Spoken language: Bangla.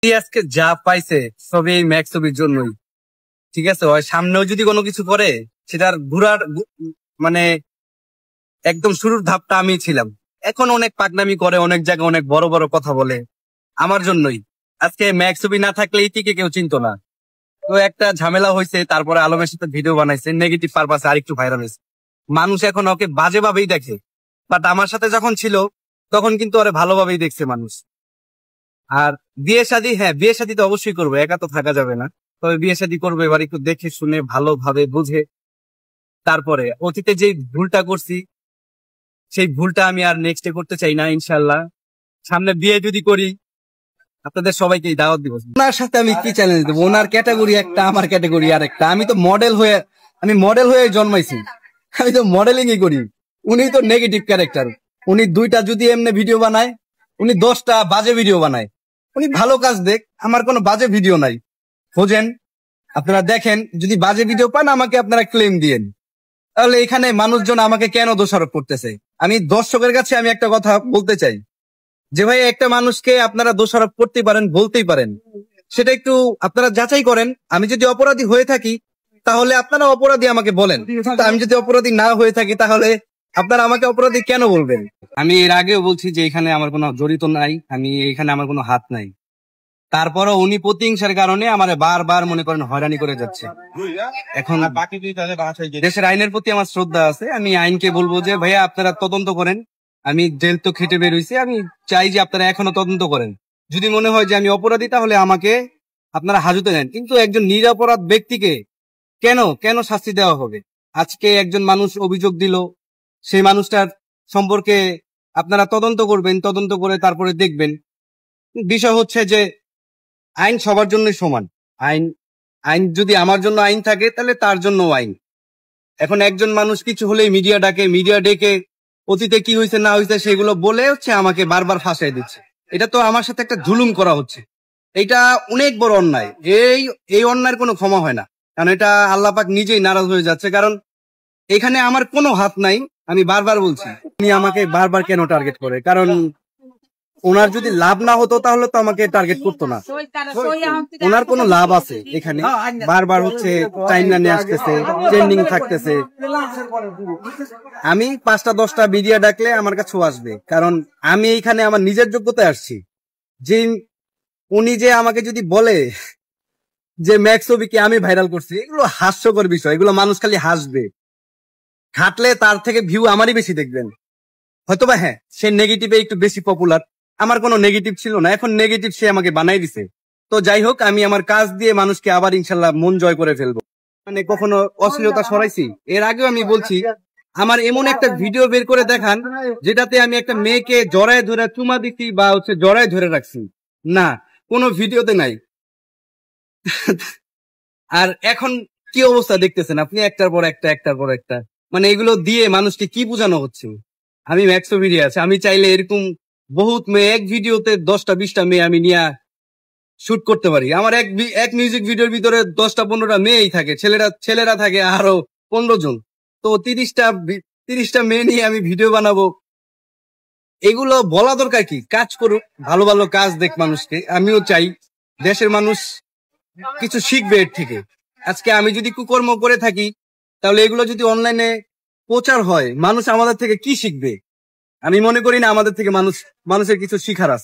আজকে যা পাইছে সবই ম্যাক্স ছবির জন্যই। ঠিক আছে, ওই সামনেও যদি কোনো কিছু করে সেটার ঘুরার মানে একদম শুরুর ধাপটা আমি ছিলাম। এখন অনেক পাকনামি করে, অনেক জায়গায় অনেক বড় বড় কথা বলে আমার জন্যই। আজকে ম্যাক্স ছবি না থাকলে ইতিকে কেউ চিনতো না। তো একটা ঝামেলা হয়েছে, তারপরে আলমের সাথে ভিডিও বানাইছে নেগেটিভ পারপাসে, আরেকটু ভাইরাল হয়েছে। মানুষ এখন ওকে বাজে ভাবেই দেখে, বাট আমার সাথে যখন ছিল তখন কিন্তু ওরে ভালোভাবেই দেখছে মানুষ। আর বিয়ে শাদী, হ্যাঁ বিয়ে শাদী তো অবশ্যই করবো, একা তো থাকা যাবে না। তবে বিয়ে শাদী করবো এবার একটু দেখে শুনে ভালোভাবে বুঝে। তারপরে অতীতে যে ভুলটা করছি সেই ভুলটা আমি আর নেক্সটে করতে চাই না ইনশাল্লাহ। সামনে বিয়ে যদি করি আপনাদের সবাইকে দাওয়াত দিব। ওনার সাথে আমি কি চ্যালেঞ্জ দেবো? ওনার ক্যাটাগরি একটা, আমার ক্যাটাগরি আর একটা। আমি মডেল হয়ে জন্মাইছি, আমি তো মডেলিং ই করি। উনি তো নেগেটিভ ক্যারেক্টার। উনি দুইটা যদি এমনি ভিডিও বানায়, উনি 10টা বাজে ভিডিও বানায়। উনি ভালো কাজ দেখ, আমার কোনো বাজে ভিডিও নাই। খোঁজেন, আপনারা দেখেন, যদি বাজে ভিডিও পান আমাকে আপনারা ক্লেম দিয়েন। তাহলে এখানে মানুষজন আমাকে কেন দোষারোপ করতেছে? আমি দর্শকের কাছে আমি একটা কথা বলতে চাই যে ভাই, একটা মানুষকে আপনারা দোষারোপ করতে পারেন, বলতেই পারেন, সেটা একটু আপনারা যাচাই করেন। আমি যদি অপরাধী হয়ে থাকি তাহলে আপনারা অপরাধী আমাকে বলেন, আমি যদি অপরাধী না হয়ে থাকি তাহলে আপনারা আমাকে অপরাধী কেন বলবেন? আমি এর আগেও বলছি যে এখানে আমার কোনো জড়িত নাই, এখানে আমার কোনো হাত নাই। তারপরও উনি প্রতিহিংসার কারণে আমার বারবার মনে করেন হয়রানি করে যাচ্ছে। এখন দেশের আইনের প্রতি আমার শ্রদ্ধা আছে, আমি আইনকে বলবো যে ভাইয়া আপনারা তদন্ত করেন। আমি জেল তো খেটে বের হইছি, আমি চাই যে আপনারা এখনো তদন্ত করেন। যদি মনে হয় যে আমি অপরাধী তাহলে আমাকে আপনারা হাজতে নেন, কিন্তু একজন নিরপরাধ ব্যক্তিকে কেন কেন শাস্তি দেওয়া হবে? আজকে একজন মানুষ অভিযোগ দিল, সেই মানুষটার সম্পর্কে আপনারা তদন্ত করবেন, তদন্ত করে তারপরে দেখবেন। বিষয় হচ্ছে যে আইন সবার জন্যই সমান। আইন আইন যদি আমার জন্য আইন থাকে তাহলে তার জন্য আইন। এখন একজন মানুষ কিছু হলেই মিডিয়া ডেকে অতীতে কি হয়েছে না হয়েছে সেগুলো বলে হচ্ছে আমাকে বারবার ফাঁসাই দিচ্ছে। এটা তো আমার সাথে একটা জুলুম করা হচ্ছে। এটা অনেক বড় অন্যায়। এই অন্যায়ের কোনো ক্ষমা হয় না, কারণ এটা আল্লাহ পাক নিজেই নারাজ হয়ে যাচ্ছে। কারণ এখানে আমার কোনো হাত নাই। আমি বারবার বলছি, উনি আমাকে বারবার কেন টার্গেট করে? কারণ ওনার যদি লাভ না হতো তাহলে তো আমাকে টার্গেট করতো না। ওনার কোনো লাভ আছে এখানে, বারবার হচ্ছে টাইম নিয়ে আসতেছে, ট্রেন্ডিং থাকতেছে। আমি 5টা 10টা মিডিয়া ডাকলে আমার কাছেও আসবে, কারণ আমি এইখানে আমার নিজের যোগ্যতায় আসছি। যে উনি যে আমাকে যদি বলে যে ম্যাক্স ছবিকে আমি ভাইরাল করছি, এগুলো হাস্যকর বিষয়। এগুলো মানুষ খালি হাসবে, ঘাটলে তার থেকে ভিউ আমারই বেশি দেখবেন। হয়তোবা হ্যাঁ, সে নেগেটিভে একটু বেশি পপুলার, আমার কোনো নেগেটিভ ছিল না, এখন নেগেটিভ সে আমাকে বানাই দিছে। তো যাই হোক, আমি আমার কাজ দিয়ে মানুষকে আবার ইনশাল্লাহ মন জয় করে ফেলবো। মানে কখনো অশ্লীলতা সরাইছি? এর আগেও আমি বলছি, আমার এমন একটা ভিডিও বের করে দেখান যেটাতে আমি একটা মেয়েকে জড়ায় ধরে চুমা দিচ্ছি বা হচ্ছে জড়ায় ধরে রাখছি। না, কোনো ভিডিওতে নাই। আর এখন কি অবস্থা দেখতেছেন আপনি, একটার পর একটা। মানে এগুলো দিয়ে মানুষকে কি বোঝানো হচ্ছে? আমি ম্যাক্স ভিডিও আছে, আমি চাইলে এরকম বহুত মেয়ে, এক ভিডিওতে 10টা 20টা মেয়ে আমি নিয়ে শুট করতে পারি। আমার এক মিউজিক ভিডিওর ভিতরে 10টা 15টা মেয়েই থাকে, ছেলেরা থাকে আরো 15 জন। তো 30টা মেয়ে নিয়ে আমি ভিডিও বানাবো? এগুলো বলা দরকার কি? কাজ করুক, ভালো ভালো কাজ দেখ মানুষকে। আমিও চাই দেশের মানুষ কিছু শিখবে এর থেকে। আজকে আমি যদি কুকর্ম করে থাকি তাহলে এগুলো যদি অনলাইনে প্রচার হয়, মানুষ আমাদের থেকে কি শিখবে? আমি মনে করি না আমাদের থেকে মানুষের কিছু শিখার আছে।